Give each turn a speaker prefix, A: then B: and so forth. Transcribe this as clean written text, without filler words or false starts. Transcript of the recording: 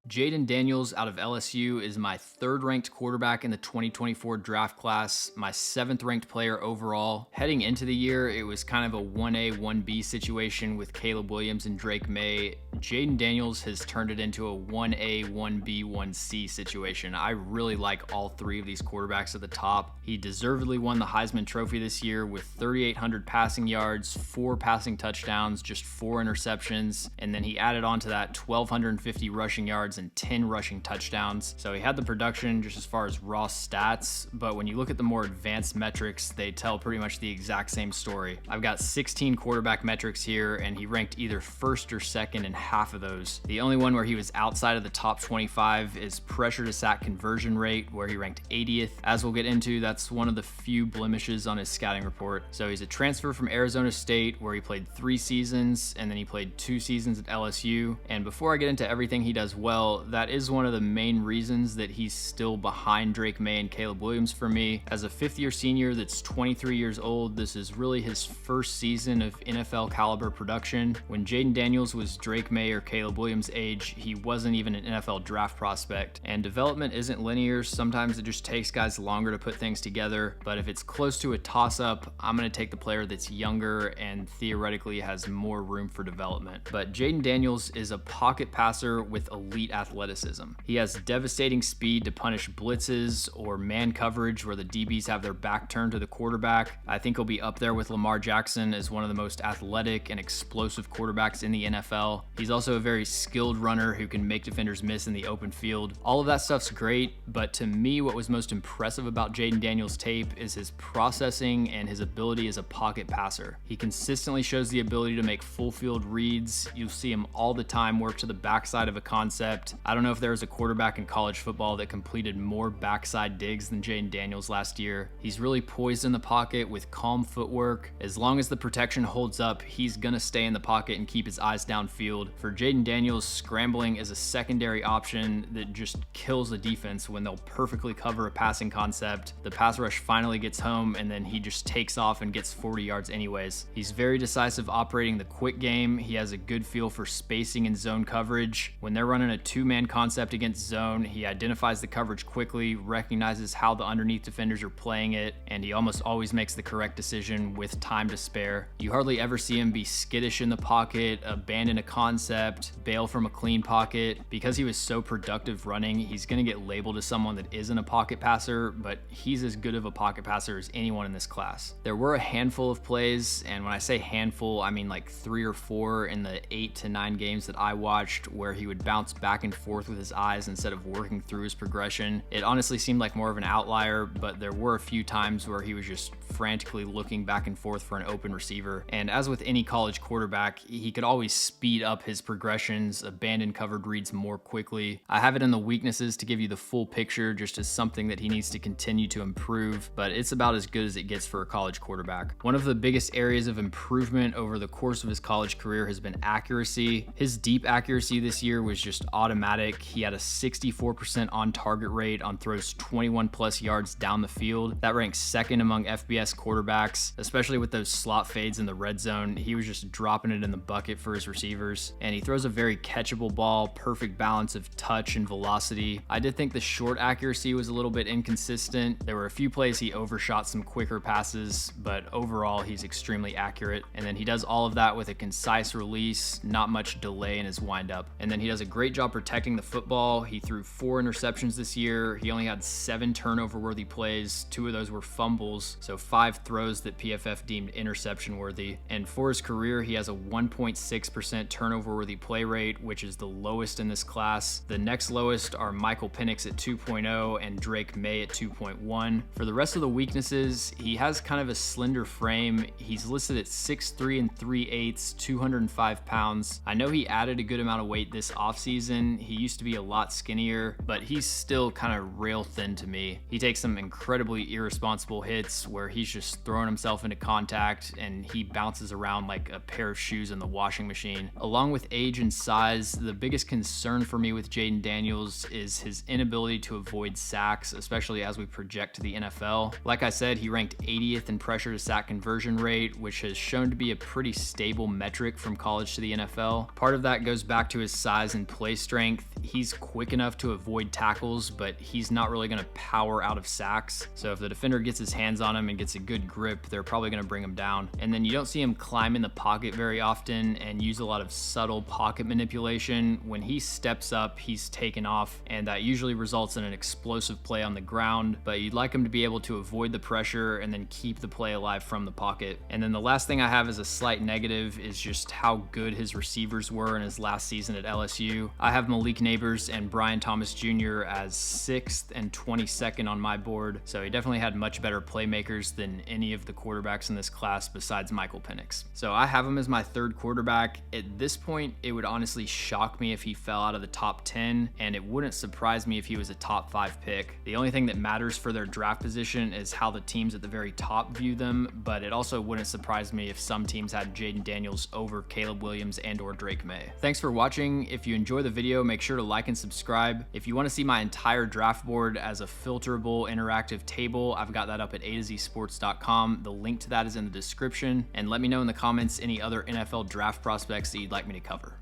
A: Jayden Daniels out of LSU is my third-ranked quarterback in the 2024 draft class, my seventh-ranked player overall. Heading into the year, it was kind of a 1A, 1B situation with Caleb Williams and Drake May. Jayden Daniels has turned it into a 1A, 1B, 1C situation. I really like all three of these quarterbacks at the top. He deservedly won the Heisman Trophy this year with 3,800 passing yards, 4 passing touchdowns, just 4 interceptions, and then he added on to that 1,250 rushing yards and 10 rushing touchdowns. So he had the production just as far as raw stats, but when you look at the more advanced metrics, they tell pretty much the exact same story. I've got 16 quarterback metrics here, and he ranked either first or second in half of those. The only one where he was outside of the top 25 is pressure to sack conversion rate, where he ranked 80th. As we'll get into, that's one of the few blemishes on his scouting report. So he's a transfer from Arizona State, where he played 3 seasons, and then he played 2 seasons at LSU. And before I get into everything he does well, that is one of the main reasons that he's still behind Drake May and Caleb Williams for me. As a fifth-year senior that's 23 years old, this is really his first season of NFL caliber production. When Jayden Daniels was Drake May or Caleb Williams' age, he wasn't even an NFL draft prospect. And development isn't linear. Sometimes it just takes guys longer to put things together. But if it's close to a toss-up, I'm going to take the player that's younger and theoretically has more room for development. But Jayden Daniels is a pocket passer with elite athleticism. He has devastating speed to punish blitzes or man coverage where the DBs have their back turned to the quarterback. I think he'll be up there with Lamar Jackson as one of the most athletic and explosive quarterbacks in the NFL. He's also a very skilled runner who can make defenders miss in the open field. All of that stuff's great, but to me, what was most impressive about Jayden Daniels' tape is his processing and his ability as a pocket passer. He consistently shows the ability to make full field reads. You'll see him all the time work to the backside of a concept. I don't know if there was a quarterback in college football that completed more backside digs than Jayden Daniels last year. He's really poised in the pocket with calm footwork. As long as the protection holds up, he's gonna stay in the pocket and keep his eyes downfield. For Jayden Daniels, scrambling is a secondary option that just kills the defense when they'll perfectly cover a passing concept. The pass rush finally gets home, and then he just takes off and gets 40 yards anyways. He's very decisive operating the quick game. He has a good feel for spacing and zone coverage. When they're running a 2-man concept against zone, he identifies the coverage quickly, recognizes how the underneath defenders are playing it, and he almost always makes the correct decision with time to spare. You hardly ever see him be skittish in the pocket, abandon a concept, bail from a clean pocket. Because he was so productive running, he's going to get labeled as someone that isn't a pocket passer, but he's as good of a pocket passer as anyone in this class. There were a handful of plays, and when I say handful, I mean like 3 or 4 in the 8 to 9 games that I watched, where he would bounce back and forth with his eyes instead of working through his progression. It honestly seemed like more of an outlier, but there were a few times where he was just frantically looking back and forth for an open receiver. And as with any college quarterback, he could always speed up his progressions, abandon covered reads more quickly. I have it in the weaknesses to give you the full picture just as something that he needs to continue to improve, but it's about as good as it gets for a college quarterback. One of the biggest areas of improvement over the course of his college career has been accuracy. His deep accuracy this year was just automatic. He had a 64% on target rate on throws 21 plus yards down the field. That ranks second among FBS quarterbacks, especially with those slot fades in the red zone. He was just dropping it in the bucket for his receivers, and he throws a very catchable ball, perfect balance of touch and velocity. I did think the short accuracy was a little bit inconsistent. There were a few plays he overshot some quicker passes, but overall he's extremely accurate. And then he does all of that with a concise release, not much delay in his windup. And then he does a great job protecting the football. He threw 4 interceptions this year. He only had 7 turnover-worthy plays. 2 of those were fumbles, so 5 throws that PFF deemed interception-worthy. And for his career, he has a 1.6% turnover-worthy play rate, which is the lowest in this class. The next lowest are Michael Penix at 2.0 and Drake May at 2.1. For the rest of the weaknesses, he has kind of a slender frame. He's listed at 6'3 3/8, 205 pounds. I know he added a good amount of weight this offseason. He used to be a lot skinnier, but he's still kind of rail thin to me. He takes some incredibly irresponsible hits where he he's just throwing himself into contact and he bounces around like a pair of shoes in the washing machine. Along with age and size, the biggest concern for me with Jayden Daniels is his inability to avoid sacks, especially as we project to the NFL. Like I said, he ranked 80th in pressure to sack conversion rate, which has shown to be a pretty stable metric from college to the NFL. Part of that goes back to his size and play strength. He's quick enough to avoid tackles, but he's not really going to power out of sacks. So if the defender gets his hands on him and gets a good grip, they're probably going to bring him down. And then you don't see him climb in the pocket very often and use a lot of subtle pocket manipulation. When he steps up, he's taken off, and that usually results in an explosive play on the ground, but you'd like him to be able to avoid the pressure and then keep the play alive from the pocket. And then the last thing I have as a slight negative is just how good his receivers were in his last season at LSU. I have Malik Neighbors and Brian Thomas Jr. as 6th and 22nd on my board, so he definitely had much better playmakers than any of the quarterbacks in this class besides Michael Penix. So I have him as my third quarterback. At this point, it would honestly shock me if he fell out of the top 10, and it wouldn't surprise me if he was a top 5 pick. The only thing that matters for their draft position is how the teams at the very top view them, but it also wouldn't surprise me if some teams had Jayden Daniels over Caleb Williams and or Drake May. Thanks for watching. If you enjoy the video, make sure to like and subscribe. If you want to see my entire draft board as a filterable interactive table, I've got that up at atozsports.com. The link to that is in the description, and let me know in the comments any other NFL draft prospects that you'd like me to cover.